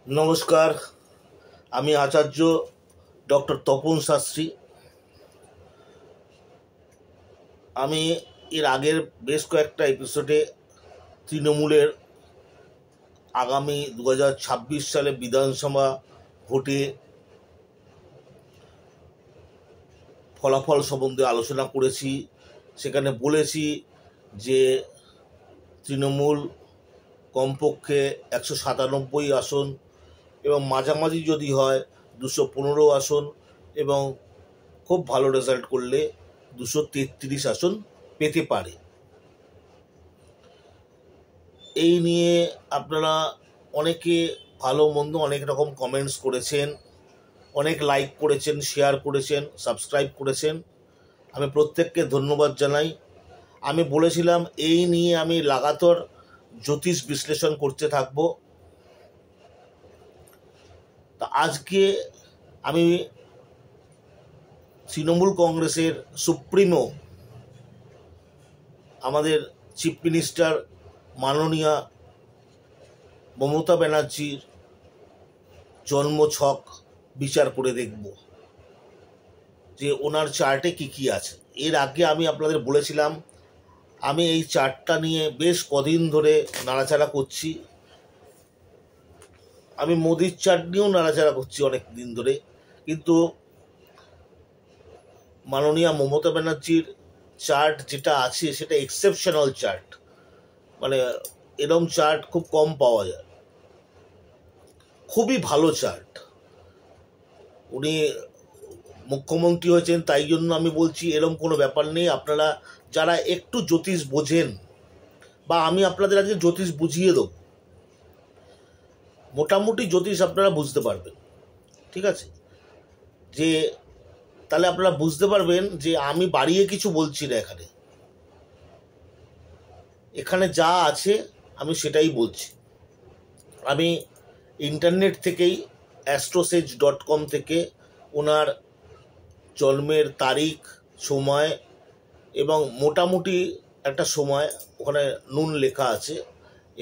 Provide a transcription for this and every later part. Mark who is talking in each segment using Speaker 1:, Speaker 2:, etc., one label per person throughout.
Speaker 1: নমস্কার, আমি আচার্য ডক্টর তপন শাস্ত্রী। আমি এর আগের বেশ কয়েকটা এপিসোডে তৃণমূলের আগামী 2026 সালে বিধানসভা ভোটে ফলাফল সম্বন্ধে আলোচনা করেছি। সেখানে বলেছি যে তৃণমূল কমপক্ষে 197 আসন এবং মাঝামাঝি যদি হয় 215 আসন এবং খুব ভালো রেজাল্ট করলে 233 আসন পেতে পারে। এই নিয়ে আপনারা অনেকে ভালো মন্দ অনেক রকম কমেন্টস করেছেন, অনেক লাইক করেছেন, শেয়ার করেছেন, সাবস্ক্রাইব করেছেন। আমি প্রত্যেককে ধন্যবাদ জানাই। আমি বলেছিলাম এই নিয়ে আমি লাগাতার জ্যোতিষ বিশ্লেষণ করতে থাকব। তা আজকে আমি তৃণমূল কংগ্রেসের সুপ্রিমো আমাদের চিফ মিনিস্টার মাননীয়া মমতা ব্যানার্জির জন্মছক বিচার করে দেখব যে ওনার চার্টে কি কি আছে। এর আগে আমি আপনাদের বলেছিলাম আমি এই চার্টটা নিয়ে বেশ কদিন ধরে নাড়াচাড়া করছি। আমি মোদির চার্ট নিয়েও নাড়াচাড়া করছি অনেক দিন ধরে, কিন্তু মাননীয়া মমতা ব্যানার্জির চার্ট যেটা আছে সেটা এক্সেপশনাল চার্ট, মানে এরম চার্ট খুব কম পাওয়া যায়, খুবই ভালো চার্ট। উনি মুখ্যমন্ত্রী হয়েছেন, তাই জন্য আমি বলছি এরম কোনো ব্যাপার নেই। আপনারা যারা একটু জ্যোতিষ বোঝেন, বা আমি আপনাদের আজকে জ্যোতিষ বুঝিয়ে দেব, মোটামুটি জ্যোতিষ আপনারা বুঝতে পারবেন, ঠিক আছে? যে তাহলে আপনারা বুঝতে পারবেন যে আমি বাড়িয়ে কিছু বলছি না। এখানে যা আছে আমি সেটাই বলছি। আমি ইন্টারনেট থেকেই astrosage.com থেকে ওনার জন্মের তারিখ, সময় এবং মোটামুটি একটা সময় ওখানে নুন লেখা আছে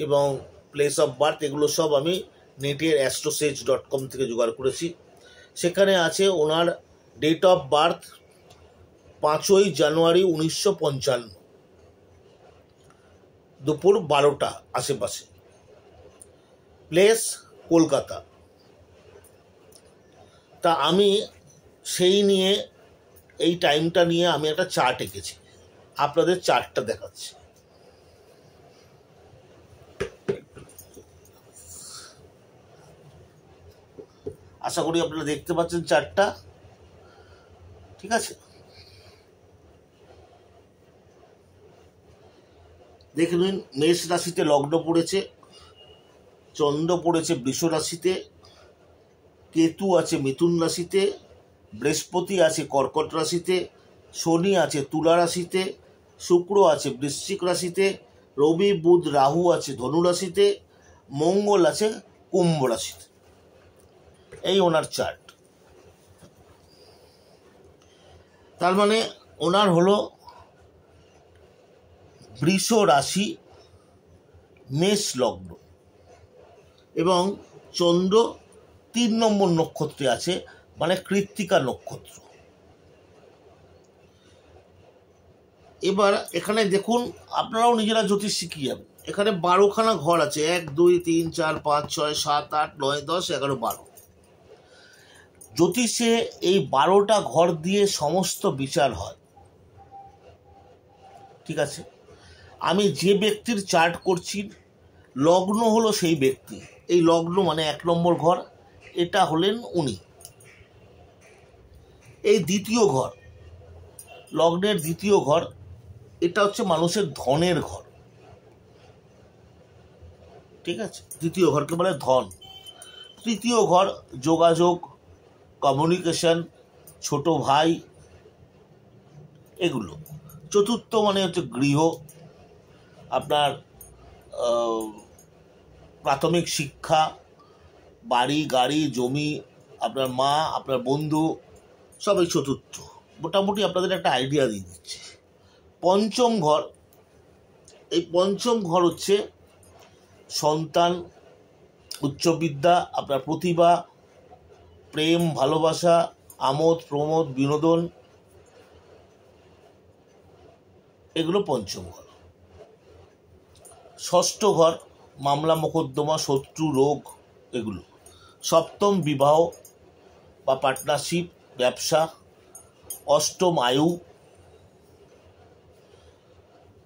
Speaker 1: এবং প্লেস অফ বার্থ, এগুলো সব আমি নেটের astrosage.com থেকে জোগাড় করেছি। সেখানে আছে ওনার ডেট অফ বার্থ 5ই জানুয়ারি 1955, দুপুর 12টা আশেপাশে, প্লেস কলকাতা। তা আমি সেই নিয়ে এই টাইমটা নিয়ে আমি একটা চার্ট এঁকেছি, আপনাদের চার্টটা দেখাচ্ছি। আশা করি আপনারা দেখতে পাচ্ছেন চার্টটা, ঠিক আছে? দেখে নিন, মেষ রাশিতে লগ্ন পড়েছে, চন্দ্র পড়েছে বৃষ রাশিতে, কেতু আছে মিথুন রাশিতে, বৃহস্পতি আছে কর্কট রাশিতে, শনি আছে তুলা রাশিতে, শুক্র আছে বৃশ্চিক রাশিতে, রবি বুধ রাহু আছে ধনু রাশিতে, মঙ্গল আছে কুম্ভ রাশিতে। এই ওনার চার্ট। তার মানে ওনার হলো বৃষ রাশি, মেষ লগ্ন এবং চন্দ্র 3 নম্বর নক্ষত্রে আছে, মানে কৃত্তিকা নক্ষত্র। এবার এখানে দেখুন, আপনারাও নিজেরা জ্যোতিষ শিখিয়ে যাবেন। এখানে 12খানা ঘর আছে, 1 2 3 4 5 6 7 8 9 10 11 12। জ্যোতিষে এই 12টা ঘর দিয়ে সমস্ত বিচার হয়, ঠিক আছে? আমি যে ব্যক্তির চার্ট করছি, লগ্ন হলো সেই ব্যক্তি। এই লগ্ন মানে 1 নম্বর ঘর, এটা হলেন উনি। এই দ্বিতীয় ঘর, লগ্নের দ্বিতীয় ঘর, এটা হচ্ছে মানুষের ধনের ঘর, ঠিক আছে? দ্বিতীয় ঘরকে বলে ধন। তৃতীয় ঘর যোগাযোগ, কমিউনিকেশন, ছোট ভাই, এগুলো। চতুর্থ মানে হচ্ছে গৃহ, আপনার প্রাথমিক শিক্ষা, বাড়ি গাড়ি জমি, আপনার মা, আপনার বন্ধু, সবই চতুর্থ। মোটামুটি আপনাদের একটা আইডিয়া দিয়ে দিচ্ছে। পঞ্চম ঘর, এই পঞ্চম ঘর হচ্ছে সন্তান, উচ্চবিদ্যা, আপনার প্রতিভা, প্রেম, ভালোবাসা, আমোদ প্রমোদ, বিনোদন, এগুলো পঞ্চম ঘর। ষষ্ঠ ঘর মামলা মোকদ্দমা, শত্রু, রোগ, এগুলো। সপ্তম বিবাহ বা পার্টনারশিপ, ব্যবসা। অষ্টম আয়ু।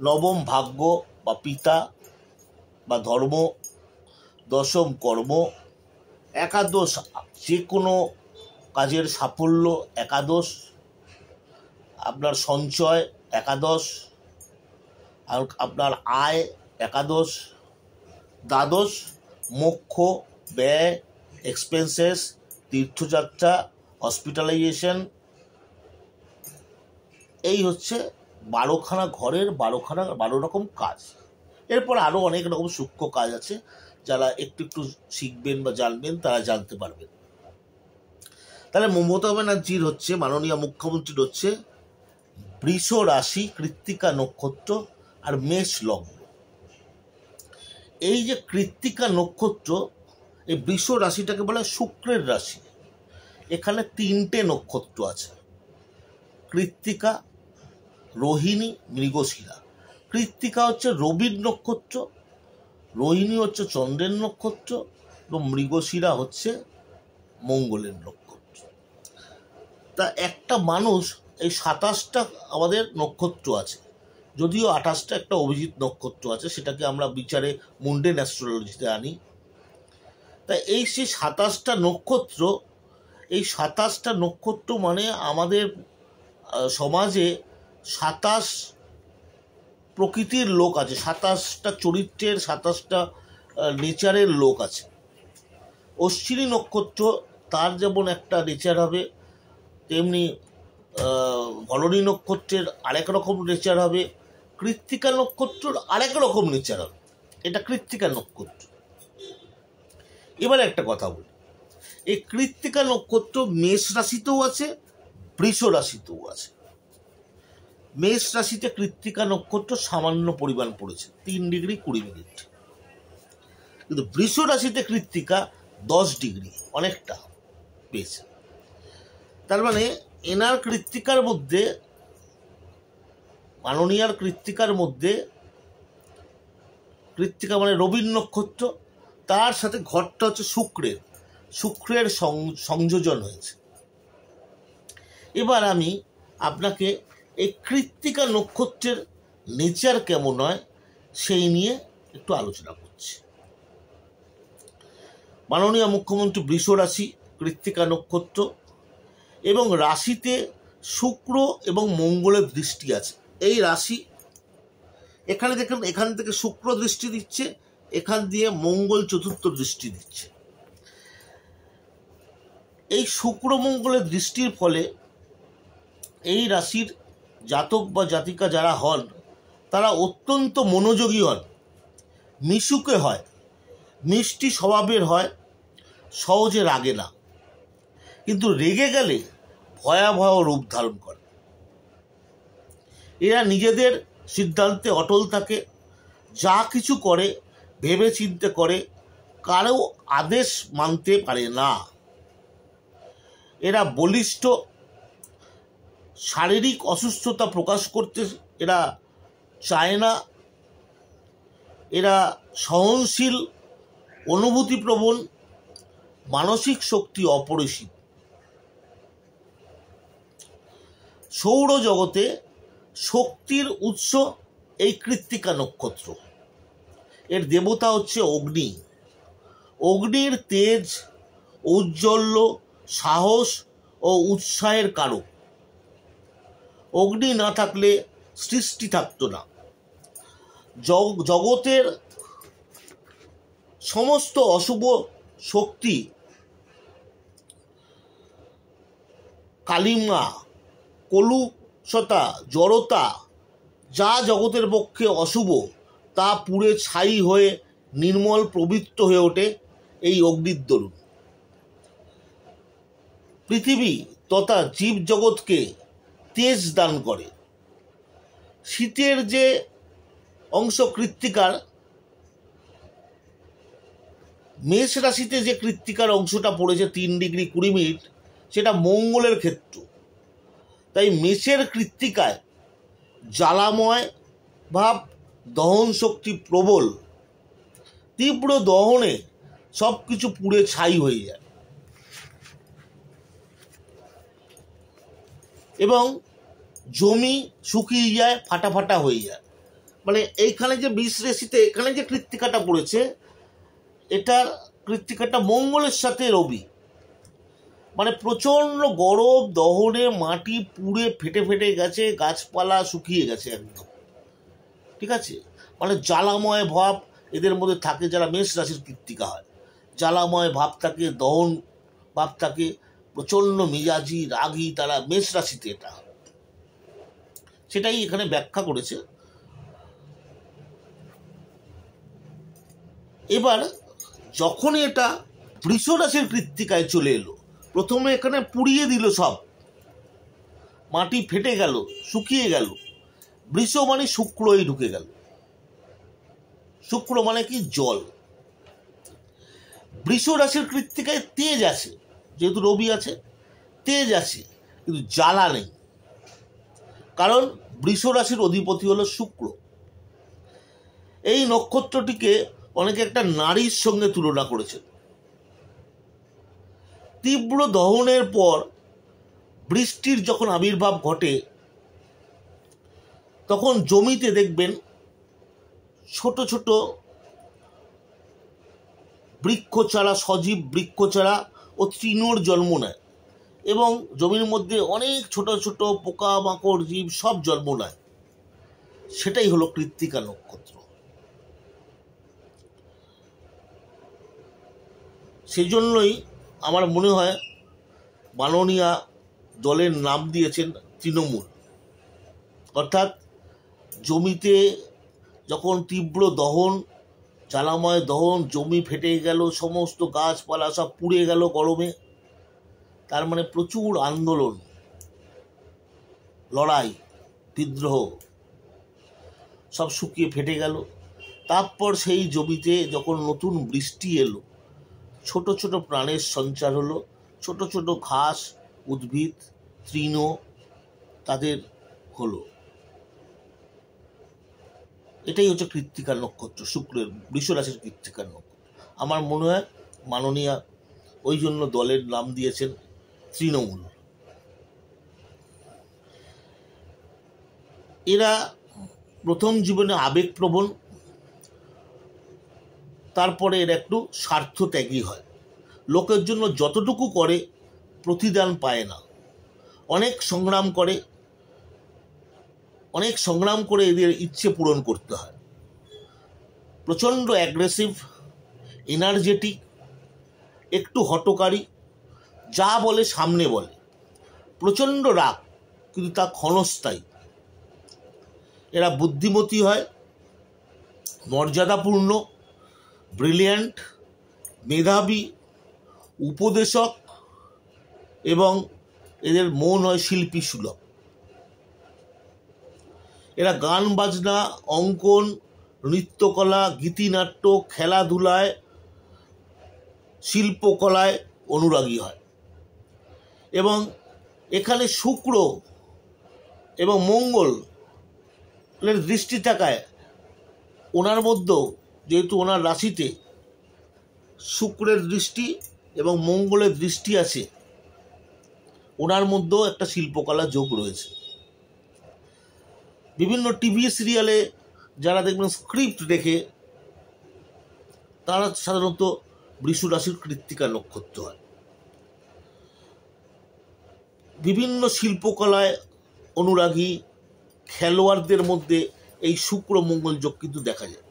Speaker 1: নবম ভাগ্য বা পিতা বা ধর্ম। দশম কর্ম। একাদশ যে কোনো কাজের সাফল্য, একাদশ আপনার সঞ্চয়, একাদশ আপনার আয়, একাদশ। দ্বাদশ মোক্ষ, ব্যয়, এক্সপেন্সেস, তীর্থযাত্রা, হসপিটালাইজেশন। এই হচ্ছে 12খানা ঘরের 12 রকম কাজ। এরপর আরও অনেক রকম সূক্ষ্ম কাজ আছে, যারা একটু একটু শিখবেন বা জানবেন তারা জানতে পারবেন। তাহলে মমতা ব্যানার্জির হচ্ছে, মাননীয় মুখ্যমন্ত্রীর হচ্ছে বৃষ রাশি, কৃত্তিকা নক্ষত্র আর মেষ লগ্ন। এই যে কৃত্তিকা নক্ষত্র, এই বৃষ রাশিটাকে বলা হয় শুক্রের রাশি। এখানে 3টে নক্ষত্র আছে, কৃত্তিকা, রোহিণী, মৃগশিরা। কৃত্তিকা হচ্ছে রবির নক্ষত্র, রোহিণী হচ্ছে চন্দ্রের নক্ষত্র এবং মৃগশিরা হচ্ছে মঙ্গলের নক্ষত্র। তা একটা মানুষ, এই 27টা আমাদের নক্ষত্র আছে, যদিও 28টা একটা অভিজিৎ নক্ষত্র আছে, সেটাকে আমরা বিচারে মুন্ডেন অ্যাস্ট্রোলজিতে আনি। তাই এই সেই 27টা নক্ষত্র, এই 27টা নক্ষত্র মানে আমাদের সমাজে 27 প্রকৃতির লোক আছে, 27টা চরিত্রের, 27টা নেচারের লোক আছে। অশ্বিনী নক্ষত্র, তার যেমন একটা নেচার হবে, তেমনি ভরণী নক্ষত্রের আরেক রকম নেচার হবে, কৃত্তিকা নক্ষত্রের আরেক রকম নেচার হবে। এটা কৃত্তিকা নক্ষত্র। এবার একটা কথা বলি, এই কৃত্তিকা নক্ষত্র মেষ রাশিতেও আছে, বৃষ রাশিতেও আছে। মেষ রাশিতে কৃত্তিকা নক্ষত্র সামান্য পরিমাণ পড়েছে, 3 ডিগ্রি 20 মিনিট। কিন্তু বৃষ রাশিতে কৃত্তিকা 10 ডিগ্রি, অনেকটা পেয়েছে। তার মানে এনার কৃত্তিকার মধ্যে, মাননীয়ার কৃত্তিকার মধ্যে, কৃত্তিকা মানে রবির নক্ষত্র, তার সাথে ঘরটা হচ্ছে শুক্রের সংযোজন হয়েছে। এবার আমি আপনাকে এই কৃত্তিকা নক্ষত্রের নেচার কেমন হয় সেই নিয়ে একটু আলোচনা করছি। মাননীয় মুখ্যমন্ত্রী বৃষ রাশি, কৃত্তিকা নক্ষত্র, এবং রাশিতে শুক্র এবং মঙ্গলের দৃষ্টি আছে। এই রাশি, এখানে দেখেন, এখান থেকে শুক্র দৃষ্টি দিচ্ছে, এখান দিয়ে মঙ্গল চতুর্থ দৃষ্টি দিচ্ছে। এই শুক্র মঙ্গলের দৃষ্টির ফলে এই রাশির জাতক বা জাতিকা যারা হন, তারা অত্যন্ত মনোযোগী হন, মিশুকে হয়, মিষ্টি স্বভাবের হয়, সহজে রাগে না, কিন্তু রেগে গেলে ভয়াবহ রূপ ধারণ করে। এরা নিজেদের সিদ্ধান্তে অটল থাকে, যা কিছু করে ভেবে চিন্তে করে, কারো আদেশ মানতে পারে না। এরা বলিষ্ঠ, শারীরিক অসুস্থতা প্রকাশ করতে এরা চায় না। এরা সহনশীল, অনুভূতিপ্রবণ, মানসিক শক্তি অপরিসীম। সৌরজগতে শক্তির উৎস এই কৃত্তিকা নক্ষত্র। এর দেবতা হচ্ছে অগ্নি। অগ্নির তেজ, ঔজ্জ্বল্য, সাহস ও উৎসাহের কারক। অগ্নি না থাকলে সৃষ্টি থাকতো না। জগতের সমস্ত অশুভ শক্তি, কালিমা, কলুষতা, জড়তা, যা জগতের পক্ষে অশুভ, তা পুড়ে ছাই হয়ে নির্মল পবিত্র হয়ে ওঠে এই অগ্নির দরুন। পৃথিবী তথা জীবজগৎকে তেজ দান করে। শীতের যে অংশ কৃত্তিকার, মেষ রাশিতে যে কৃত্তিকার অংশটা পড়েছে 3°20', সেটা মঙ্গলের ক্ষেত্র। তাই মেষের কৃত্তিকায় জ্বালাময় ভাব, দহন শক্তি প্রবল, তীব্র দহনে সব কিছু পুড়ে ছাই হয়ে যায় এবং জমি শুকিয়ে যায়, ফাটা ফাটা হয়ে যায়। মানে এইখানে যে বৃষ রাশিতে এখানে যে কৃত্তিকাটা পড়েছে, এটার কৃত্তিকাটা মঙ্গলের সাথে রবি, মানে প্রচণ্ড গরম দহনে মাটি পুড়ে ফেটে ফেটে গেছে, গাছপালা শুকিয়ে গেছে একদম, ঠিক আছে। মানে জ্বালাময় ভাব এদের মধ্যে থাকে, যারা মেষ রাশির কৃত্তিকা হয়, জ্বালাময় ভাব থাকে, দহন ভাব থাকে, প্রচণ্ড মেজাজি রাগী তারা মেষ রাশিতে, এটা সেটাই এখানে ব্যাখ্যা করেছে। এবার যখনই এটা বৃষ রাশির কৃত্তিকায় চলে এলো, প্রথমে এখানে পুড়িয়ে দিল, সব মাটি ফেটে গেল, শুকিয়ে গেল। বৃষ মানে শুক্রই ঢুকে গেল। শুক্র মানে কি? জল। বৃষ রাশির কৃত্তিকায় তেজ আছে, যেহেতু রবি আছে, তেজ আছে, কিন্তু জ্বালা নেই। কারণ বৃষ রাশির অধিপতি হলো শুক্র। এই নক্ষত্রটিকে অনেকে একটা নারীর সঙ্গে তুলনা করেছে। তীব্র দহনের পর বৃষ্টির যখন আবির্ভাব ঘটে, তখন জমিতে দেখবেন ছোট ছোট বৃক্ষচারা, সজীব বৃক্ষচারা ও তৃণর জন্ম নেয় এবং জমির মধ্যে অনেক ছোট ছোট পোকামাকড় জীব সব জন্ম নেয়। সেটাই হলো কৃত্তিকা নক্ষত্র। সেই জন্যই আমার মনে হয় মাননীয়া দলের নাম দিয়েছেন তৃণমূল। অর্থাৎ জমিতে যখন তীব্র দহন, জ্বালাময় দহন, জমি ফেটে গেল, সমস্ত গাছপালা সব পুড়ে গেল গরমে, তার মানে প্রচুর আন্দোলন, লড়াই, বিদ্রোহ, সব শুকিয়ে ফেটে গেল। তারপর সেই জমিতে যখন নতুন বৃষ্টি এলো, ছোট ছোট প্রাণের সঞ্চার হলো, ছোট ছোট ঘাস, উদ্ভিদ, তৃণ তাদের হলো। এটাই হচ্ছে কৃত্তিকা নক্ষত্র, শুক্রের বৃষ রাশির কৃত্তিকা নক্ষত্র। আমার মনে হয় মাননীয়া ওই জন্য দলের নাম দিয়েছেন তৃণমূল। এরা প্রথম জীবনে আবেগপ্রবণ, তারপরে এরা একটু স্বার্থত্যাগী হয়। লোকের জন্য যতটুকু করে প্রতিদান পায় না, অনেক সংগ্রাম করে এদের ইচ্ছে পূরণ করতে হয়। প্রচণ্ড অ্যাগ্রেসিভ, এনার্জেটিক, একটু হঠকারী, যা বলে সামনে বলে, প্রচণ্ড রাগ, কিন্তু তা ক্ষণস্থায়ী। এরা বুদ্ধিমতী হয়, মর্যাদাপূর্ণ, ব্রিলিয়ান্ট, মেধাবী, উপদেশক, এবং এদের মন হয় শিল্পী সুলভ। এরা গান বাজনা, অঙ্কন, নৃত্যকলা, গীতিনাট্য, খেলাধুলায়, শিল্পকলায় অনুরাগী হয়। এবং এখানে শুক্র এবং মঙ্গলের দৃষ্টি থাকায় ওনার মধ্যেও, যেহেতু ওনার রাশিতে শুক্রের দৃষ্টি এবং মঙ্গলের দৃষ্টি আছে, ওনার মধ্যেও একটা শিল্পকলা যোগ রয়েছে। বিভিন্ন টিভি সিরিয়ালে যারা দেখবেন স্ক্রিপ্ট দেখে, তারা সাধারণত বৃষ রাশির কৃত্তিকা নক্ষত্র হয়। বিভিন্ন শিল্পকলায় অনুরাগী খেলোয়াড়দের মধ্যে এই শুক্র মঙ্গল যোগ কিন্তু দেখা যায়।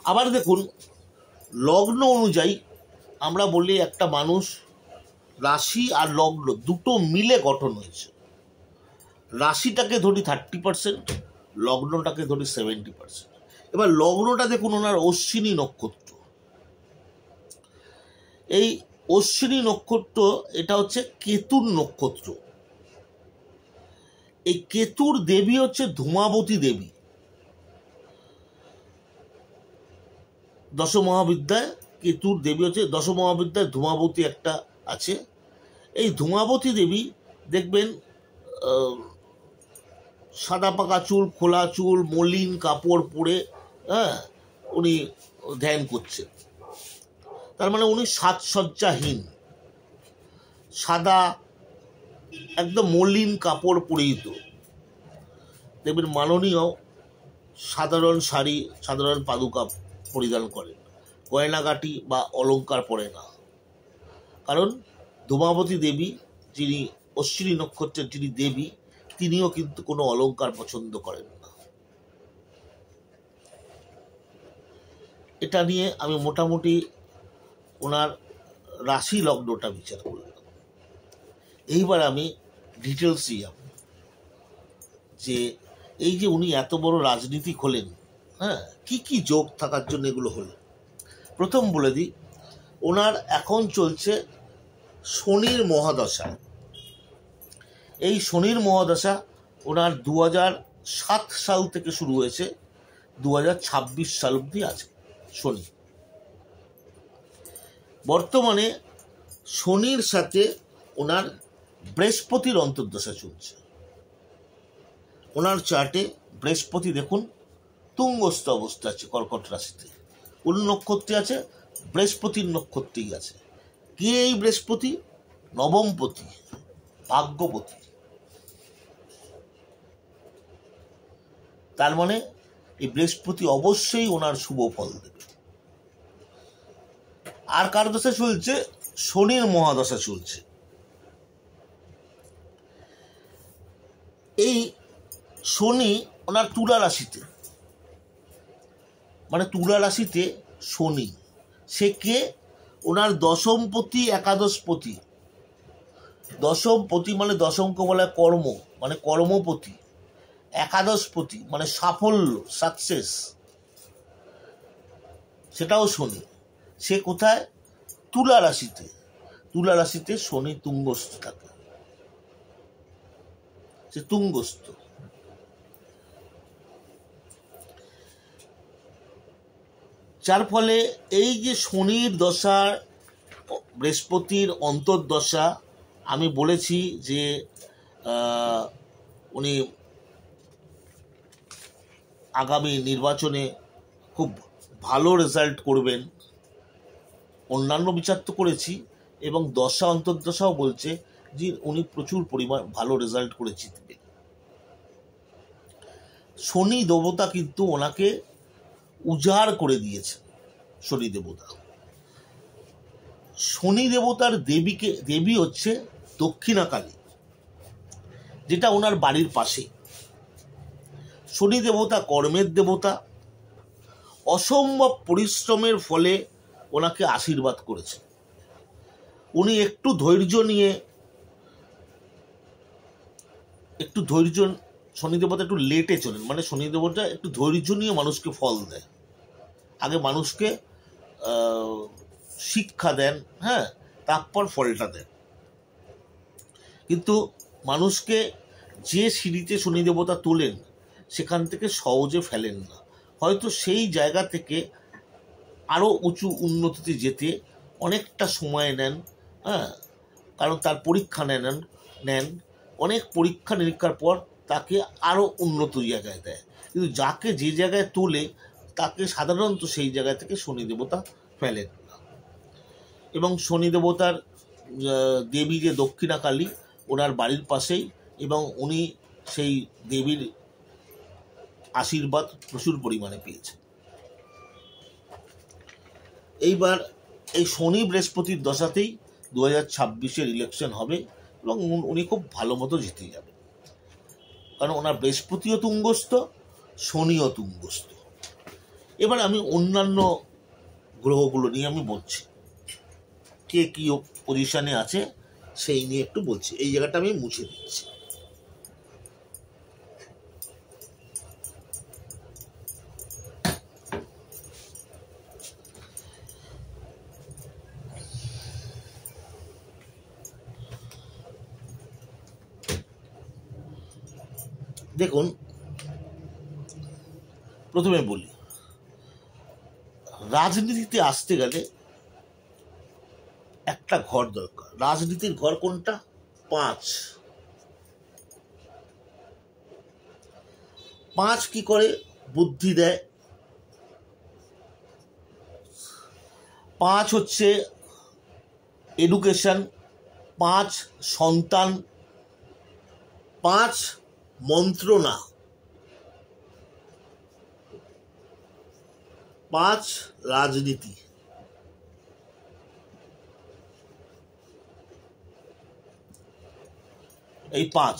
Speaker 1: আবার দেখুন, লগ্ন অনুযায়ী আমরা বলি একটা মানুষ রাশি আর লগ্ন দুটো মিলে গঠন হয়েছে। রাশিটাকে ধরি 30%, লগ্নটাকে ধরি 70%। এবার লগ্নটা দেখুন, ওনার অশ্বিনী নক্ষত্র। এই অশ্বিনী নক্ষত্র, এটা হচ্ছে কেতুর নক্ষত্র। এই কেতুর দেবী হচ্ছে ধূমাবতী দেবী। দশ মহাবিদ্যায় কেতুর দেবী হচ্ছে, দশ মহাবিদ্যায় ধূমাবতী একটা আছে। এই ধূমাবতী দেবী দেখবেন সাদা পাকা চুল, খোলা চুল, মলিন কাপড় পরে উনি ধ্যান করছেন। তার মানে উনি সাজসজ্জাহীন, সাদা একদম মলিন কাপড় পরিহিত। দেখবেন মাননীয় সাধারণ শাড়ি, সাধারণ পাদুকা পরিধান করেন, গয়নাগাটি বা অলংকার পরে না। কারণ ধূমাবতী দেবী, যিনি অশ্বিনী নক্ষত্রের যিনি দেবী, তিনিও কিন্তু কোনো অলংকার পছন্দ করেন না। এটা নিয়ে আমি মোটামুটি ওনার রাশি লগ্নটা বিচার করলাম। এইবার আমি ডিটেলসই যাব যে এই যে উনি এত বড় রাজনীতিক হলেন, কি কি যোগ থাকার জন্য এগুলো হলো। প্রথম বলে দিই, ওনার এখন চলছে শনির মহাদশা। এই শনির মহাদশা ওনার 2007 সাল থেকে শুরু হয়েছে, 2026 সাল অবধি আছে শনি। বর্তমানে শনির সাথে ওনার বৃহস্পতির অন্তর্দশা চলছে। ওনার চার্টে বৃহস্পতি দেখুন তুঙ্গস্থ অবস্থা আছে কর্কট রাশিতে, কোন নক্ষত্রে আছে? বৃহস্পতির নক্ষত্রেই আছে। কে এই বৃহস্পতি? নবমপতি, ভাগ্যপতি। তার মানে এই বৃহস্পতি অবশ্যই ওনার শুভ ফল দেবে। আর কার দশা চলছে? শনির মহাদশা চলছে। এই শনি ওনার তুলা রাশিতে, মানে তুলা রাশিতে শনি, সে কে? ওনার দশমপতি, একাদশপতি। দশমপতি মানে দশমকে বলা হয় কর্ম, মানে কর্মপতি। একাদশপতি মানে সাফল্য, সাকসেস, সেটাও শনি। সে কোথায়? তুলা রাশিতে। তুলা রাশিতে শনি তুঙ্গস্থ থাকে, সে তুঙ্গস্থ। যার ফলে এই যে শনির দশা, বৃহস্পতির অন্তর্দশা, আমি বলেছি যে উনি আগামী নির্বাচনে খুব ভালো রেজাল্ট করবেন। অন্যান্য বিচার তো করেছি, এবং দশা অন্তর্দশাও বলছে যে উনি প্রচুর পরিমাণ ভালো রেজাল্ট করে জিতবেন। শনি দেবতা কিন্তু ওনাকে উজাড় করে দিয়েছে। শনি দেবতা, শনি দেবতার দেবী হচ্ছে দক্ষিণাকালী, যেটা ওনার বাড়ির পাশে। শনি দেবতা কর্মের দেবতা, অসম্ভব পরিশ্রমের ফলে ওনাকে আশীর্বাদ করেছে। উনি একটু ধৈর্য নিয়ে, শনি দেবতা একটু লেটে চলেন, মানে শনি দেবতা একটু ধৈর্য নিয়ে মানুষকে ফল দেয়। আগে মানুষকে শিক্ষা দেন, তারপর ফলটা দেন। কিন্তু মানুষকে যে সিঁড়িতে শনি দেবতা তোলেন, সেখান থেকে সহজে ফেলেন না। হয়তো সেই জায়গা থেকে আরও উঁচু উন্নতিতে যেতে অনেকটা সময় নেন, কারণ তার পরীক্ষা নেন অনেক পরীক্ষা নিরীক্ষার পর তাকে আরও উন্নত জায়গায় দেয়। কিন্তু যাকে যে জায়গায় তোলে তাকে সাধারণত সেই জায়গা থেকে শনি দেবতা ফেলেন না। এবং শনি দেবতার দেবী যে দক্ষিণাকালী, ওনার বাড়ির পাশেই, এবং উনি সেই দেবীর আশীর্বাদ প্রচুর পরিমাণে পেয়েছেন। এইবার এই শনি বৃহস্পতির দশাতেই 2026-এর ইলেকশন হবে, এবং উনি খুব ভালো মতো জিতে যাবেন, কারণ ওনার বৃহস্পতিও তুঙ্গস্থ, শনিও তুঙ্গস্থ। এবার আমি অন্যান্য গ্রহগুলো নিয়ে আমি বলছি, কে কি পজিশনে আছে সেই নিয়ে একটু বলছি। এই জায়গাটা আমি মুছে দিচ্ছি। দেখুন, প্রথমে বলি রাজনীতিতে আসতে গেলে একটা ঘর দরকার। রাজনীতির ঘর কোনটা? 5। 5 কি করে বুদ্ধি দেয়? 5 হচ্ছে এডুকেশন, 5 সন্তান, 5 মন্ত্রণা, 5 রাজনীতি। এই 5,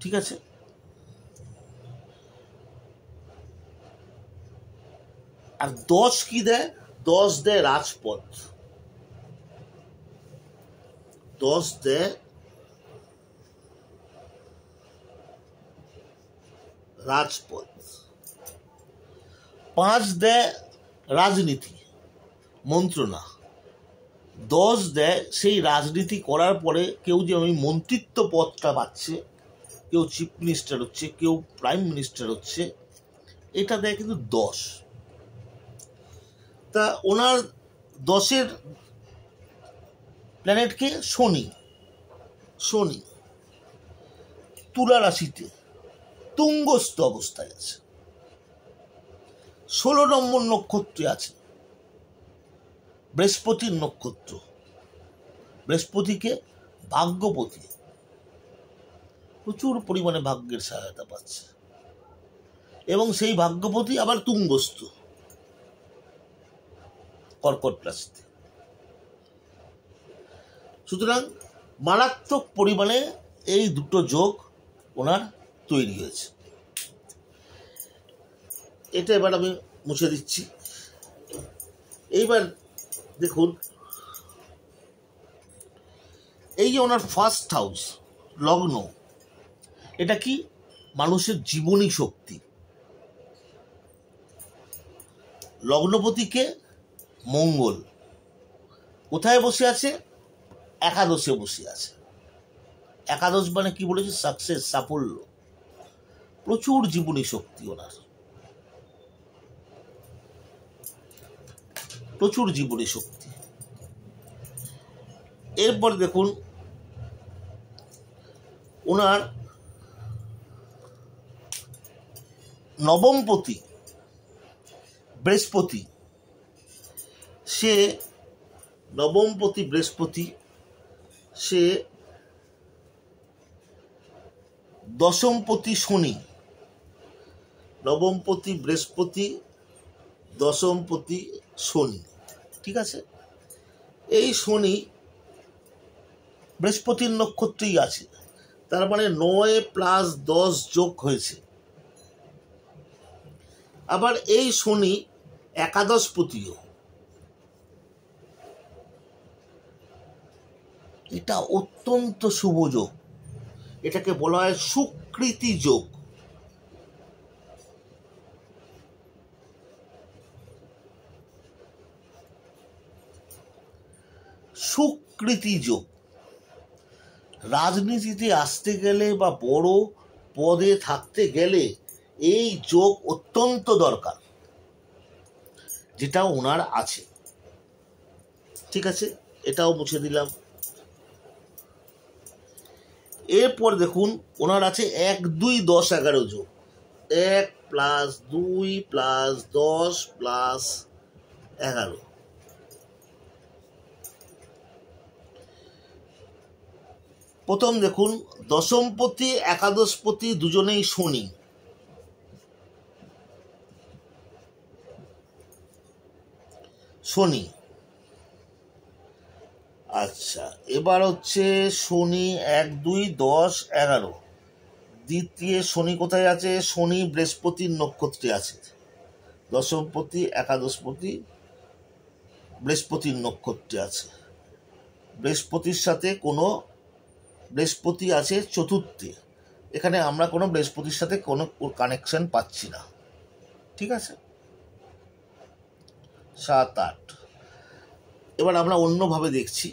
Speaker 1: ঠিক আছে? আর 10 কি দেয়? 10 দেয় রাজপথ। 10 দেয় রাজপথ। 5 দেয় রাজনীতি, মন্ত্রণা। 10 দেয় সেই রাজনীতি করার পরে কেউ যে ওই মন্ত্রিত্ব পদটা পাচ্ছে, কেউ চিফ মিনিস্টার হচ্ছে, কেউ প্রাইম মিনিস্টার হচ্ছে, এটা দেয় কিন্তু 10। তা ওনার 10-এর প্ল্যানেটকে শনি। শনি তুলা রাশিতে তুঙ্গস্থ অবস্থায় আছে, 16 নম্বর নক্ষত্রে আছে, বৃহস্পতির নক্ষত্র। বৃহস্পতিকে ভাগ্যপতি, প্রচুর পরিমাণে ভাগ্যের সহায়তা পাচ্ছে, এবং সেই ভাগ্যপতি আবার তুঙ্গস্থ কর্কট রাশিতে। সুতরাং মারাত্মক পরিমাণে এই দুটো যোগ ওনার তৈরি হয়েছে। এটা এবার আমি মুছে দিচ্ছি। এইবার দেখুন, এই যে ওনার ফার্স্ট হাউস লগ্ন, এটা কি? মানুষের জীবনী শক্তি। লগ্নপতিকে মঙ্গল কোথায় বসে আছে? একাদশে বসে আছে। একাদশ মানে কি বলেছে? সাকসেস, সাফল্য, প্রচুর জীবনী শক্তি ওনার, প্রচুর জীবনী শক্তি। এরপর দেখুন ওনার নবমপতি বৃহস্পতি, সে নবমপতি বৃহস্পতি, সে দশমপতি শনি। নবমপতি বৃহস্পতি, দশমপতি শনি, ঠিক আছে? এই শনি বৃহস্পতির নক্ষত্রেই আছে, তার মানে 9 + 10 যোগ হয়েছে। আবার এই শনি একাদশপতিও। এটা অত্যন্ত শুভ যোগ, এটাকে বলা হয় সুকৃতি যোগ। সুকৃতি যোগ। রাজনীতিতে আসতে গেলে বা বড় পদে থাকতে গেলে এই যোগ অত্যন্ত দরকার, যেটা ওনার আছে। ঠিক আছে, এটাও মুছে দিলাম। এরপর দেখুন ওনার আছে 1, 2, 10, 11 যোগ। 1 + 2 + 10 + 11। প্রথম দেখুন, দশমপতি একাদশপতি দুজনেই শনি। শনি, আচ্ছা, এবার হচ্ছে শনি 1, 2, 10, 11। দ্বিতীয় শনি কোথায় আছে? শনি বৃহস্পতির নক্ষত্রে আছে। দশমপতি একাদশপতি বৃহস্পতির নক্ষত্রে আছে। বৃহস্পতির সাথে কোনো বৃহস্পতি আছে চতুর্থে। এখানে আমরা কোনো বৃহস্পতির সাথে কোনো কানেকশন পাচ্ছি না, ঠিক আছে? 7, 8। এবার আমরা অন্যভাবে দেখছি।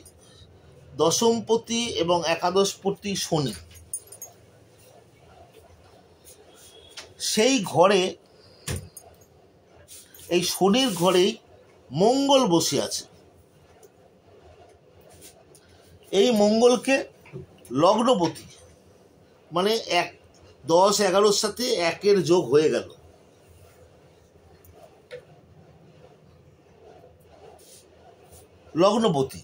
Speaker 1: দশমপতি এবং একাদশপতি শনি, সেই ঘরে এই শনির ঘরেই মঙ্গল বসে আছে। এই মঙ্গলকে লগ্নপতি, মানে 10-11 সাথে 1-এর যোগ হয়ে গেল। লগ্নপতি।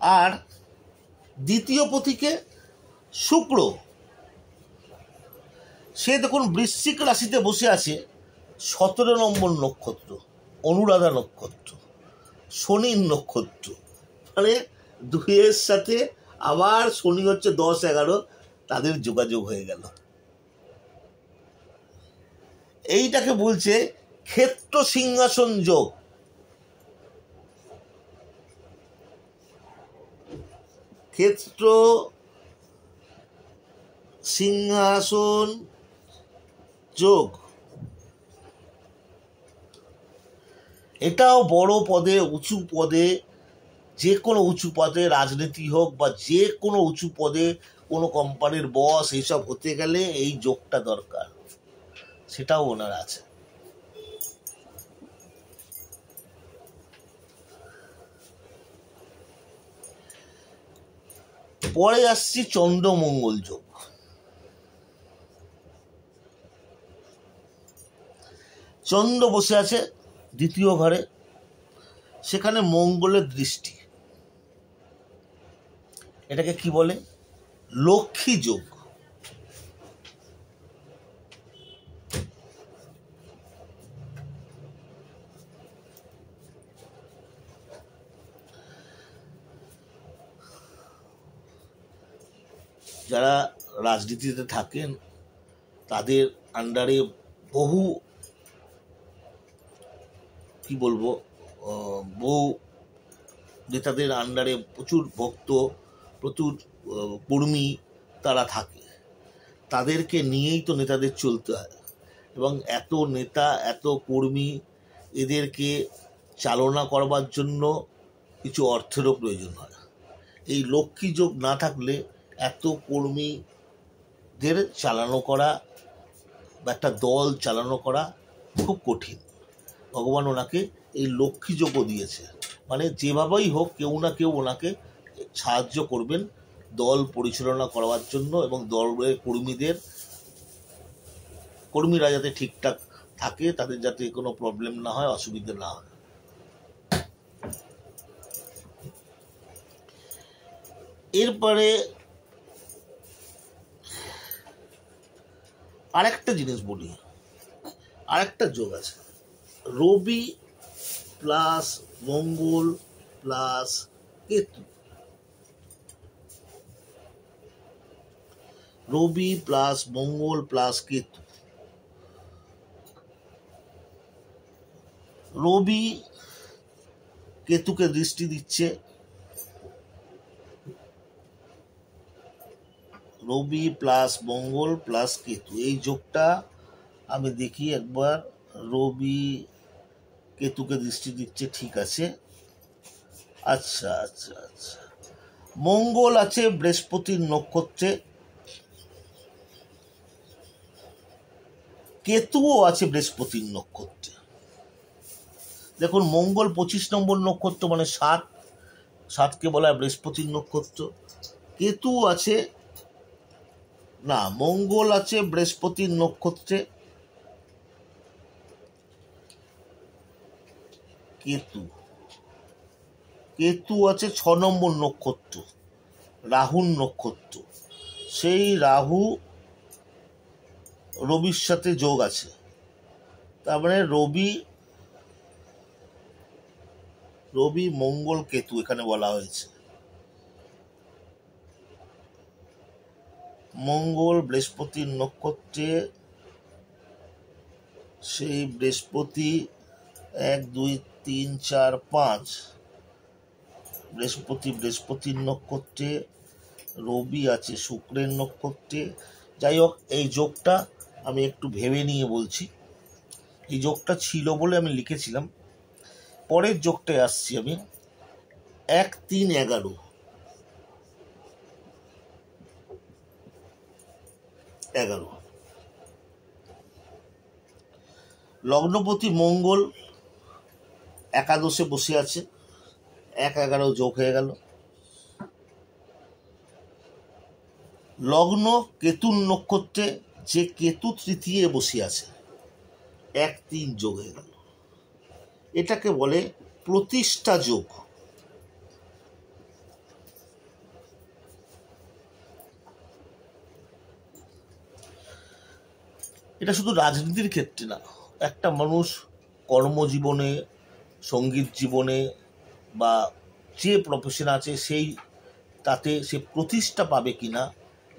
Speaker 1: আর দ্বিতীয় পতিকে শুক্র, সে দেখুন বৃশ্চিক রাশিতে বসে আছে, 17 নম্বর নক্ষত্র, অনুরাধা নক্ষত্র, শনির নক্ষত্র। মানে 2-এর সাথে আবার শনি হচ্ছে 10-11, তাদের যোগাযোগ হয়ে গেল। এইটাকে বলছে ক্ষেত্র সিংহাসন যোগ। ক্ষেত্র সিংহাসন যোগ। এটাও বড় পদে, উঁচু পদে, যে কোনো উঁচু পদে, রাজনীতি হোক বা যে কোনো উঁচু পদে কোনো কোম্পানির বস, এইসব হতে গেলে এই যোগটা দরকার, সেটাও ওনার আছে। পরে আসছি চন্দ্রমঙ্গল যোগ। চন্দ্র বসে আছে দ্বিতীয় ঘরে, সেখানে মঙ্গলের দৃষ্টি। এটাকে কি বলে? লক্ষ্মী যোগ। যারা রাজনীতিতে থাকেন তাদের আন্ডারে বহু, কি বলবো, বহু নেতাদের আন্ডারে প্রচুর ভক্ত, প্রচুর কর্মী তারা থাকে। তাদেরকে নিয়েই তো নেতাদের চলতে হয়, এবং এত নেতা, এত কর্মী, এদেরকে চালনা করবার জন্য কিছু অর্থেরও প্রয়োজন হয়। এই লক্ষ্মী যোগ না থাকলে এত কর্মীদের চালানো করা বা একটা দল চালানো করা খুব কঠিন। ভগবান ওনাকে এই লক্ষ্মী যোগও দিয়েছে, মানে যেভাবেই হোক কেউ না কেউ ওনাকে সাহায্য করবেন দল পরিচালনা করার জন্য, এবং দলের কর্মীরা যাতে ঠিকঠাক থাকে, তাদের যাতে কোনো প্রবলেম না হয়, অসুবিধা না হয়। এরপরে আরেকটা জিনিস বলি, আরেকটা যোগ আছে, রবি প্লাস মঙ্গল প্লাস কেতু। রবি প্লাস মঙ্গল প্লাস কেতু। রবি কেতুকে দৃষ্টি দিচ্ছে। রবি প্লাস মঙ্গল প্লাস কেতু, এই যোগটা আমি দেখি একবার। রবি কেতুকে দৃষ্টি দিচ্ছে, ঠিক আছে। আচ্ছা আচ্ছা আচ্ছা, মঙ্গল আছে বৃহস্পতির নক্ষত্রে, কেতুও আছে বৃহস্পতির নক্ষত্রে। দেখুন, মঙ্গল 25 নম্বর নক্ষত্র, মানে 7কে বলা হয় বৃহস্পতির নক্ষত্র। কেতু আছে, না, মঙ্গল আছে বৃহস্পতির নক্ষত্রে, কেতু আছে 6 নম্বর নক্ষত্র, রাহুর নক্ষত্র। সেই রাহু রবির সাথে যোগ আছে, তার মানে রবি মঙ্গল কেতু এখানে বলা হয়েছে। মঙ্গল বৃহস্পতির নক্ষত্রে, সেই বৃহস্পতি 1 2 3 4 5, বৃহস্পতির নক্ষত্রে, রবি আছে শুক্রের নক্ষত্রে। যাই হোক, এই যোগটা আমি একটু ভেবে নিয়ে বলছি। এই যোগটা ছিল বলে আমি লিখেছিলাম। পরের যোগটায় আসছি আমি, 1 3 11। 11। লগ্নপতি মঙ্গল একাদশে বসে আছে, 1-11 যোগ হয়ে গেল। লগ্ন কেতুর নক্ষত্রে যে কেতু তৃতীয় বসে আছে, 1-3 যোগ হয়ে গেল। এটাকে বলে প্রতিষ্ঠা যোগ। এটা শুধু রাজনীতির ক্ষেত্রে না, একটা মানুষ কর্মজীবনে, সঙ্গীত জীবনে বা যে প্রফেশন আছে সেই তাতে সে প্রতিষ্ঠা পাবে কিনা,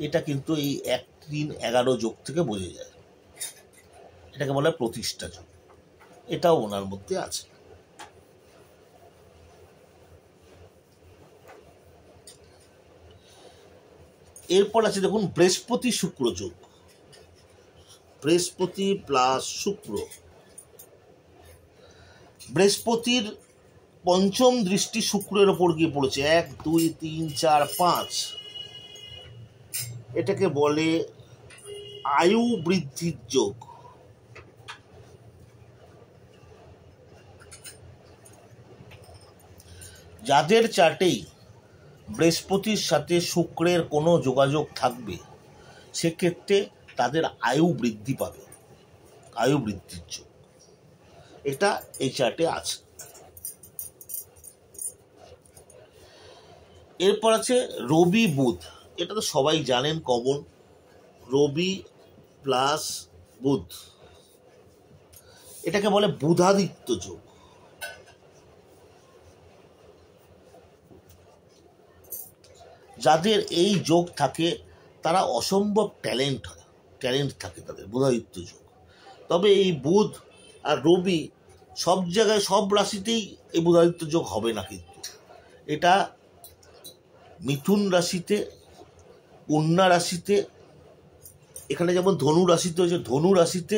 Speaker 1: এটা কিন্তু এই 1-3-11 যোগ থেকে বোঝা যায়। এটাকে বলে প্রতিষ্ঠা যোগ, এটাও ওনার মধ্যে আছে। এরপর আছে দেখুন বৃহস্পতি শুক্র যোগ। বৃহস্পতি প্লাস শুক্র, বৃহস্পতির পঞ্চম দৃষ্টি শুক্রের ওপর গিয়ে পড়েছে, 1, 2, 3, 4, 5। এটাকে বলে আয়ু বৃদ্ধির যোগ। যাদের চার্টেই বৃহস্পতির সাথে শুক্রের কোনো যোগাযোগ থাকবে, সেক্ষেত্রে তাদের আয়ু বৃদ্ধি পাবে, আয়ু বৃদ্ধির যোগ। এটা এই চার্টে আছে। এরপর আছে রবি বুধ। এটা তো সবাই জানেন, কমন, রবি প্লাস বুধ। এটাকে বলে বুধাদিত্য যোগ। যাদের এই যোগ থাকে তারা অসম্ভব ট্যালেন্ট থাকে তাদের, বুধাদিত্য যোগ। তবে এই বুধ আর রবি সব জায়গায় সব রাশিতেই এই বুধাদিত্য যোগ হবে না, কিন্তু এটা মিথুন রাশিতে, কন্যা রাশিতে, এখানে যেমন ধনু রাশিতে হয়েছে, ধনু রাশিতে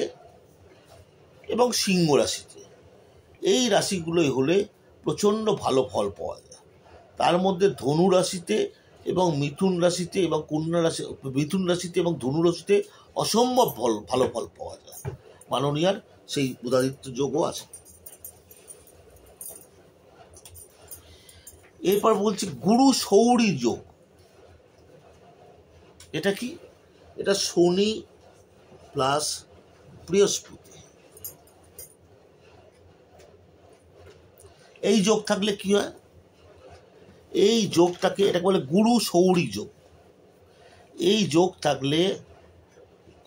Speaker 1: এবং সিংহ রাশিতে, এই রাশিগুলোই হলে প্রচণ্ড ভালো ফল পাওয়া যায়। তার মধ্যে ধনু রাশিতে এবং মিথুন রাশিতে এবং কন্যা রাশি, মিথুন রাশিতে এবং ধনু রাশিতে অসম্ভব ভালো ফল পাওয়া যায়। মাননীয়ার সেই বুধাদিত্য যোগও আছে। এরপর বলছি গুরু সৌরী যোগ। এটা কি? এটা শনি প্লাস বৃহস্পতি। এই যোগ থাকলে কি হয়? এই যোগটাকে এটাকে বলে গুরু সৌরী যোগ। এই যোগ থাকলে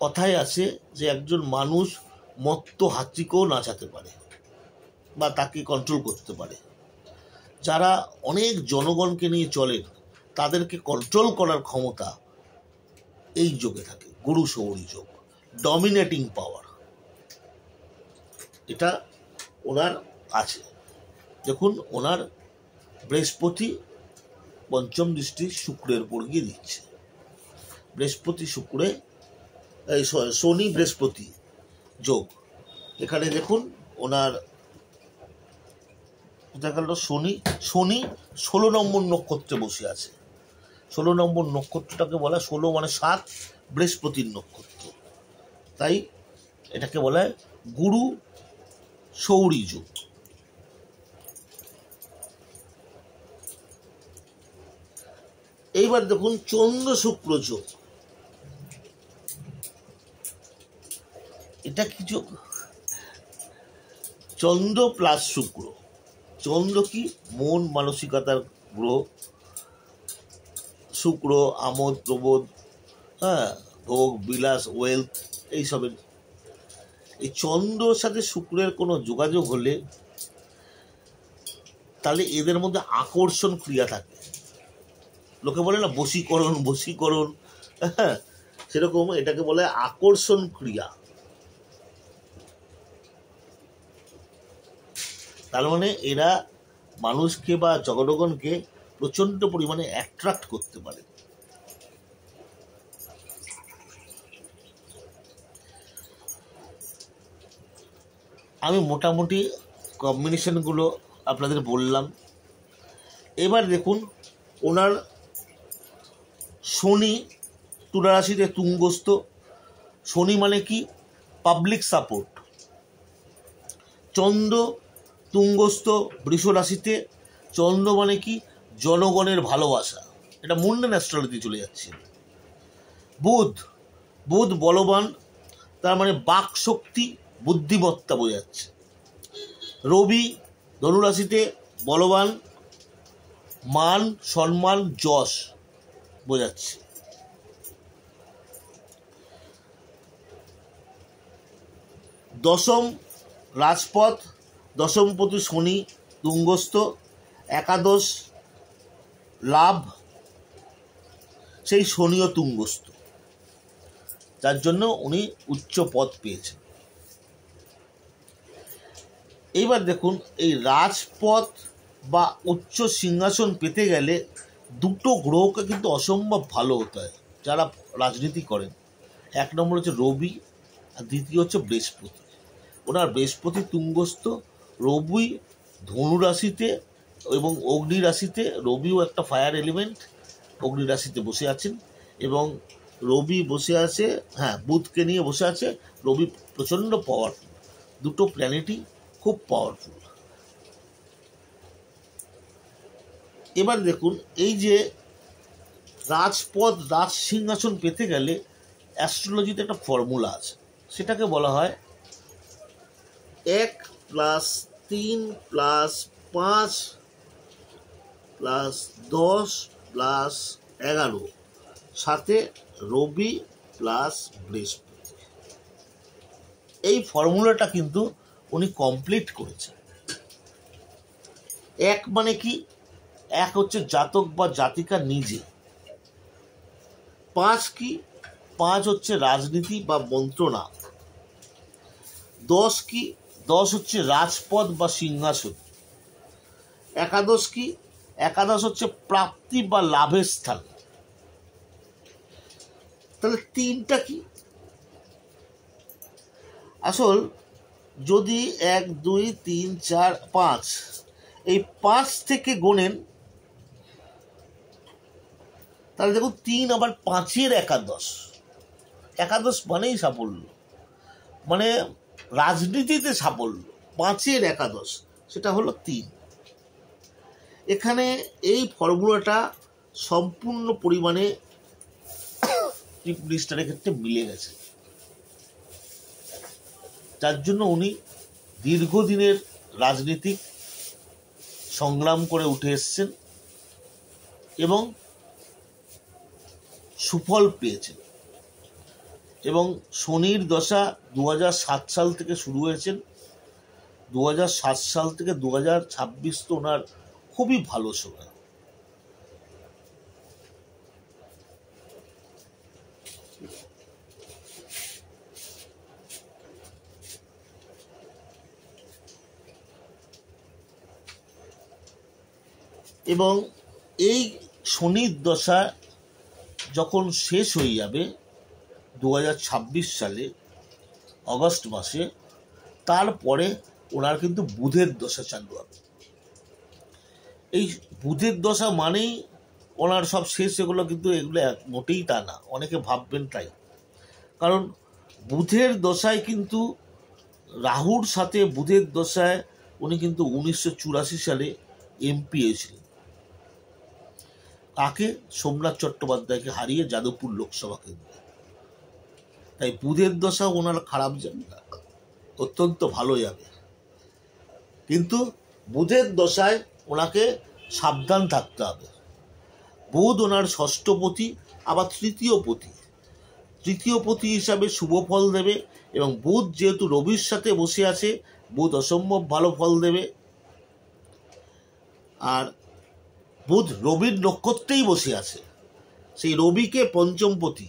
Speaker 1: কথায় আছে যে একজন মানুষ মত্ত হাতিকেও নাচাতে পারে বা তাকে কন্ট্রোল করতে পারে। যারা অনেক জনগণকে নিয়ে চলেন তাদেরকে কন্ট্রোল করার ক্ষমতা এই যোগে থাকে, গুরু সৌরী যোগ, ডমিনেটিং পাওয়ার, এটা ওনার আছে। দেখুন ওনার বৃহস্পতি পঞ্চম দৃষ্টি শুক্রের উপর গিয়ে দিচ্ছে। বৃহস্পতি শুক্রে, শনি বৃহস্পতি যোগ। এখানে দেখুন ওনার দেখা গেল শনি 16 নম্বর নক্ষত্রে বসে আছে। 16 নম্বর নক্ষত্রটাকে বলা, 16 মানে 7, বৃহস্পতির নক্ষত্র, তাই এটাকে বলা হয় গুরু সৌরী যোগ। এইবার দেখুন চন্দ্র শুক্র যোগ। এটা কি যোগ? চন্দ্র প্লাস শুক্র। চন্দ্র কি? মন মানসিকতার গ্রহ। শুক্র আমোদ প্রবোধ, ভোগ বিলাস, ওয়েলথ, এইসবের। এই চন্দ্রর সাথে শুক্রের কোনো যোগাযোগ হলে তাহলে এদের মধ্যে আকর্ষণ ক্রিয়া থাকে। লোকে বলে না বশীকরণ, হ্যাঁ, সেরকম এটাকে বলে আকর্ষণ ক্রিয়া। তার মানে এরা মানুষকে বা জগৎগণকে প্রচণ্ড পরিমাণে অ্যাট্রাক্ট করতে পারে। আমি মোটামুটি কম্বিনেশনগুলো আপনাদের বললাম। এবার দেখুন ওনার শনি তুলা রাশিতে তুঙ্গস্থ, শনি মানে কি? Public support. চন্দ্র তুঙ্গস্থ বৃষ রাশিতে। চন্দ্র মানে কি? জনগণের ভালোবাসা। এটা মুন্ডান অ্যাস্ট্রোলজি চলে যাচ্ছে। বুধ বলবান, তার মানে বাক শক্তি, বুদ্ধিমত্তা বোঝাচ্ছে। রবি ধনুরাশিতে বলবান, মান সম্মান যশ বোঝাচ্ছে। দশম রাজপথ, দশমপতি শনি তুঙ্গস্থ, একাদশ লাভ, সেই শনিও তুঙ্গস্থ, যার জন্য উনি উচ্চ পদ পেয়েছেন। এইবার দেখুন, এই রাজপথ বা উচ্চ সিংহাসন পেতে গেলে দুটো গ্রহকে কিন্তু অসম্ভব ভালো হতে হয় যারা রাজনীতি করেন। এক নম্বর হচ্ছে রবি, আর দ্বিতীয় হচ্ছে বৃহস্পতি। ওনার বৃহস্পতি তুঙ্গস্থ, রবি ধনু রাশিতে এবং অগ্নি রাশিতে। রবিও একটা ফায়ার এলিমেন্ট, অগ্নি রাশিতে বসে আছেন, এবং রবি বসে আছে, বুধকে নিয়ে বসে আছে। রবি প্রচণ্ড পাওয়ারফুল, দুটো প্ল্যানেটই খুব পাওয়ারফুল। এবার দেখুন, এই যে রাজপদ রাজ সিংহাসন পেতে গেলে অ্যাস্ট্রোলজিতে একটা ফর্মুলা আছে, সেটাকে বলা হয় 1+3+5+10+11 সাথে রবি প্লাস বৃহস্পতি। এই ফর্মুলাটা কিন্তু উনি কমপ্লিট করেছেন। এক মানে কি? এক হচ্ছে জাতক বা জাতিকা নিজে। 5 কি? 5 হচ্ছে রাজনীতি বা মন্ত্রণা। 10 কি? 10 হচ্ছে রাজপদ বা সিংহাসন। একাদশ কি? একাদশ হচ্ছে প্রাপ্তি বা লাভের স্থান। তাহলে 3টা কি? আসল যদি 1 2 3 4 5 এই 5 থেকে গোনেন, তাহলে দেখুন 3 আবার 5-এর একাদশ। একাদশ মানেই সাফল্য, মানে রাজনীতিতে সাফল্য। 5-এর একাদশ, সেটা হলো 3। এখানে এই ফর্মুলাটা সম্পূর্ণ পরিমাণে চিফ মিনিস্টারের ক্ষেত্রে মিলে গেছে, যার জন্য উনি দীর্ঘদিনের রাজনীতিক সংগ্রাম করে উঠে এসছেন এবং সুফল পেয়েছেন। এবং শনির দশা 2007 সাল থেকে শুরু হয়েছেন। 2007 সাল থেকে 2026 তো ওনার খুবই ভালো সময়। এবং এই শনির দশা যখন শেষ হয়ে যাবে 2026 সালে অগস্ট মাসে, তারপরে ওনার কিন্তু বুধের দশা চালু হবে। এই বুধের দশা মানেই ওনার সব শেষ, এগুলো কিন্তু এগুলো মোটেই তা না, অনেকে ভাববেন তাই। কারণ বুধের দশায় কিন্তু রাহুর সাথে বুধের দশায় উনি কিন্তু 1984 সালে এমপি হয়েছিলেন। তাকে সোমনাথ চট্টোপাধ্যায়কে হারিয়ে যাদবপুর লোকসভা কেন্দ্রে। তাই বুধের দশা ওনার খারাপ যাবে না, অত্যন্ত ভালো যাবে। কিন্তু বুধের দশায় ওনাকে সাবধান থাকতে হবে। বুধ ওনার ষষ্ঠপতি, আবার তৃতীয় পতি হিসাবে শুভ ফল দেবে। এবং বুধ যেহেতু রবির সাথে বসে আছে, বুধ অসম্ভব ভালো ফল দেবে। আর বুধ রবির নক্ষত্রেই বসে আছে, সেই রবিকে পঞ্চমপতি,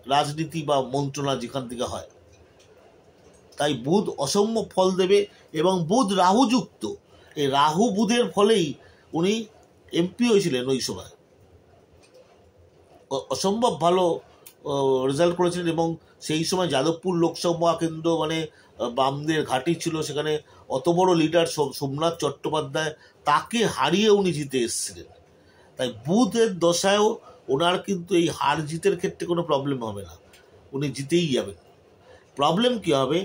Speaker 1: রাজনীতি বা মন্ত্রণা যেখান থেকে হয়, তাই বুধ অসম্ভব ফল দেবে। এবং বুধ রাহু যুক্ত, এই রাহু বুধের ফলেই উনি এমপি হয়েছিলেন। ওই সময় অসম্ভব ভালো রেজাল্ট করেছিলেন। এবং সেই সময় যাদবপুর লোকসভা কেন্দ্র মানে বামদের ঘাঁটি ছিল, সেখানে অত বড় লিডার সোমনাথ চট্টোপাধ্যায়, তাকে হারিয়ে উনি জিতে এসেছিলেন। তাই বুধের দশায়ও ওনার কিন্তু এই হার জিতের ক্ষেত্রে কোনো প্রবলেম হবে না, উনি জিতেই যাবেন। প্রবলেম কী হবে,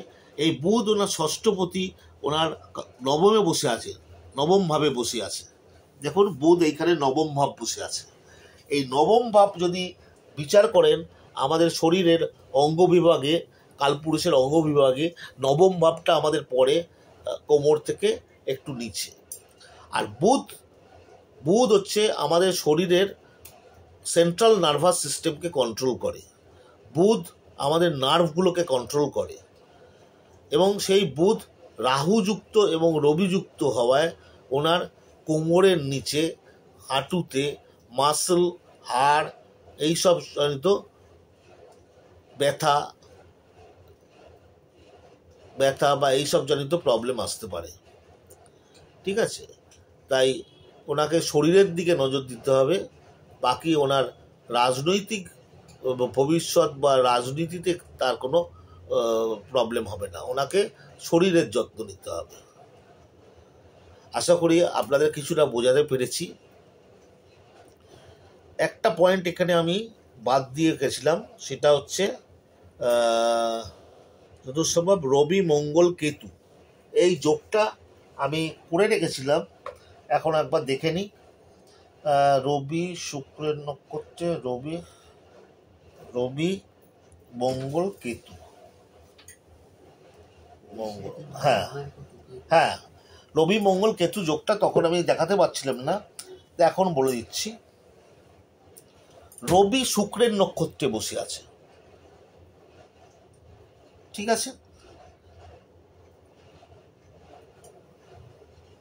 Speaker 1: এই বুধ ওনার ষষ্ঠপতি ওনার নবমে বসে আছে, নবমভাবে বসে আছে। দেখুন বুধ এইখানে নবম ভাব বসে আছে। এই নবম ভাব যদি বিচার করেন আমাদের শরীরের অঙ্গ বিভাগে, কালপুরুষের অঙ্গ বিভাগে নবম ভাবটা আমাদের পড়ে কোমর থেকে একটু নিচে। আর বুধ হচ্ছে আমাদের শরীরের সেন্ট্রাল নার্ভাস সিস্টেমকে কন্ট্রোল করে, বুধ আমাদের নার্ভগুলোকে কন্ট্রোল করে। এবং সেই বুধ রাহুযুক্ত এবং রবিযুক্ত হওয়ায় ওনার কোমরের নিচে, হাঁটুতে, মাসল, হাড় এইসব জনিত ব্যথা বা এইসব জনিত প্রবলেম আসতে পারে। ঠিক আছে, তাই ওনাকে শরীরের দিকে নজর দিতে হবে। বাকি ওনার রাজনৈতিক ভবিষ্যৎ বা রাজনীতিতে তার কোনো প্রবলেম হবে না, ওনাকে শরীরের যত্ন নিতে হবে। আশা করি আপনাদের কিছুটা বোঝাতে পেরেছি। একটা পয়েন্ট এখানে আমি বাদ দিয়ে গেছিলাম, সেটা হচ্ছে যত সম্ভব রবি মঙ্গল কেতু এই যোগটা আমি করে রেখেছিলাম, এখন একবার দেখে নিই। রবি শুক্রের নক্ষত্রে রবি মঙ্গল কেতু, মঙ্গল, হ্যাঁ রবি মঙ্গল কেতু যোগটা তখন আমি দেখাতে পারছিলাম না, এখন বলে দিচ্ছি। রবি শুক্রের নক্ষত্রে বসে আছে, ঠিক আছে।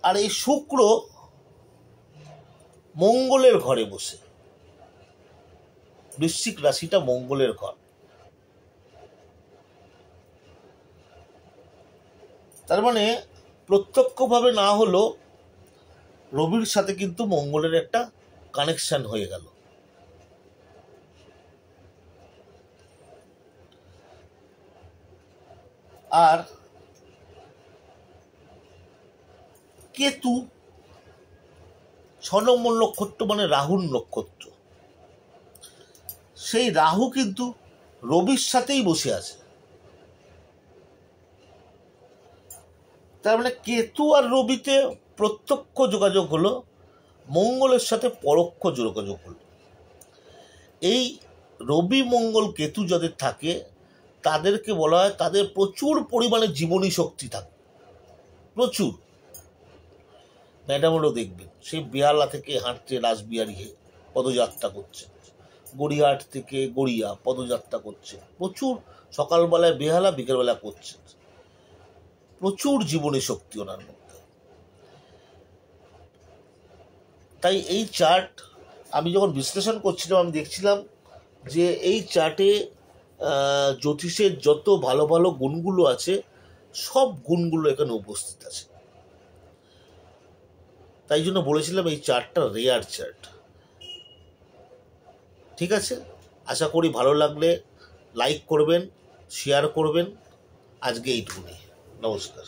Speaker 1: আর এই শুক্র মঙ্গলের ঘরে বসে, বৃশ্চিক রাশিটা মঙ্গলের ঘর। তার মানে প্রত্যক্ষভাবে না হলেও রবির সাথে কিন্তু মঙ্গলের একটা কানেকশন হয়ে গেল। আর কেতু 6 নম্বর নক্ষত্র, মানে রাহুর নক্ষত্র, সেই রাহু কিন্তু রবির সাথেই বসে আছে। তার মানে কেতু আর রবিতে প্রত্যক্ষ যোগাযোগ হলো, মঙ্গলের সাথে পরোক্ষ যোগাযোগ হলো। এই রবি মঙ্গল কেতু যাদের থাকে তাদেরকে বলা হয় তাদের প্রচুর পরিমাণে জীবনী শক্তি থাকে, প্রচুর। ম্যাডামেরও দেখবেন সেই বেহালা থেকে হাঁটছে রাসবিহারী পদযাত্রা করছে, গড়িয়াহাট থেকে গড়িয়া পদযাত্রা করছে, প্রচুর সকালবেলায় বেহালা, বিকেলবেলা করছে, প্রচুর জীবনী শক্তি ওনার মধ্যে। তাই এই চার্ট আমি যখন বিশ্লেষণ করছিলাম আমি দেখছিলাম যে এই চার্টে জ্যোতিষের যত ভালো ভালো গুণগুলো আছে সব গুণগুলো এখানে উপস্থিত আছে। তাই জন্য বলেছিলাম এই চার্টটা রেয়ার চার্ট। ঠিক আছে, আশা করি ভালো লাগলে লাইক করবেন, শেয়ার করবেন। আজকে এইটুকুনি, নমস্কার।